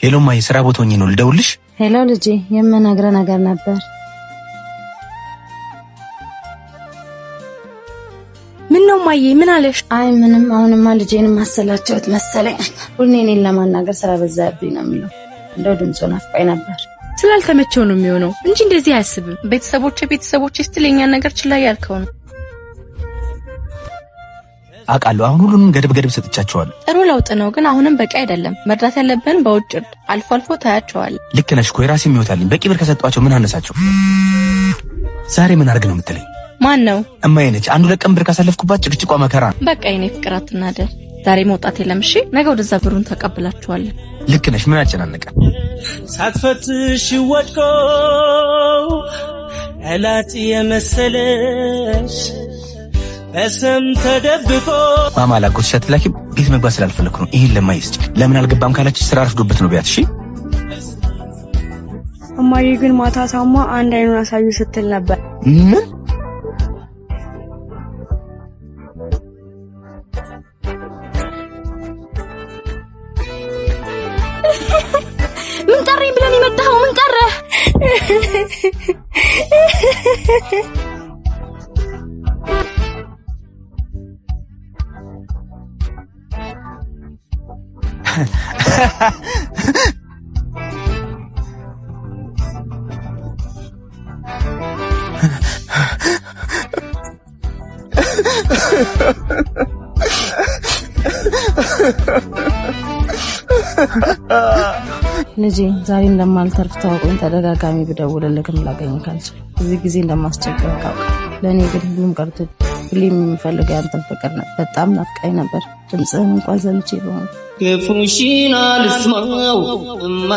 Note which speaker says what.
Speaker 1: ሄሎ ማይ ስራ ቦታ ሆኜ ነው ልደውልሽ?
Speaker 2: ሄሎ ልጄ የምነግርህ ነገር ነበር።
Speaker 3: ምን ነው ማዬ ምን አለሽ?
Speaker 2: አይ ምንም አሁንማ ልጄን ማሰላቸውት መሰለኝ። ሁሌ እኔን ለማናገር ስራ በዛብኝ ነው የሚለው። እንደው ድምፁን አፍቃይ ነበር።
Speaker 3: ስላልተመቸው ነው የሚሆነው እንጂ እንደዚህ አያስብም። ቤተሰቦቼ ስትለኛ ነገር ችላ ያልከው ነው።
Speaker 1: አቃለው አሁን ሁሉንም ገደብ ሰጥቻቸዋለሁ።
Speaker 3: ጥሩ ለውጥ ነው ግን አሁንም በቂ አይደለም። መርዳት ያለብን በውጭ አልፎ ታያቸዋል።
Speaker 1: ልክ ነሽ እኮ የራሴ የሚወጣልኝ በቂ ብር ከሰጧቸው ምን አነሳቸው? ዛሬ ምን አርግ ነው የምትለኝ?
Speaker 3: ማን ነው?
Speaker 1: እማዬ ነች። አንዱ ለቀም ብር ካሳለፍኩባት ጭቅጭቋ መከራ።
Speaker 3: በቃ የኔ ፍቅር አትናደር። ዛሬ መውጣት የለም እሺ። ነገ ወደዛ ብሩን ተቀብላችኋለን።
Speaker 1: ልክ ነሽ። ምን አጨናነቀ?
Speaker 4: ሳትፈትሽ ወድቆ እላት የመሰለሽ በስም ተደብቆ
Speaker 1: ማማ ላጎት ሸትላኪ ቤት መግባት ስላልፈለኩ ነው። ይሄን ለማይስጭ ለምን አልገባም ካላች ስራ አርፍዶበት ነው ቢያት። እሺ
Speaker 5: እማዬ ግን ማታ ታማ አንድ አይኑን አሳዩ ስትል ነበር።
Speaker 1: ምን
Speaker 3: ምን ቀረኝ ብለን ይመጣው? ምን ቀረ?
Speaker 2: ልጄ ዛሬ እንደማልተርፍ ታውቁኝ። ተደጋጋሚ ብደውልልክም ላገኝ ካልቻል ብዙ ጊዜ እንደማስቸግር ካውቃ። ለእኔ ግን ሁሉም ቀርቶ ሁሌም የምፈልገው ያንተን ፍቅር ነው። በጣም ናፍቃኝ ነበር። ድምፅህን እንኳን ሰምቼ በሆነ
Speaker 4: ክፉሽን አልስማው እማ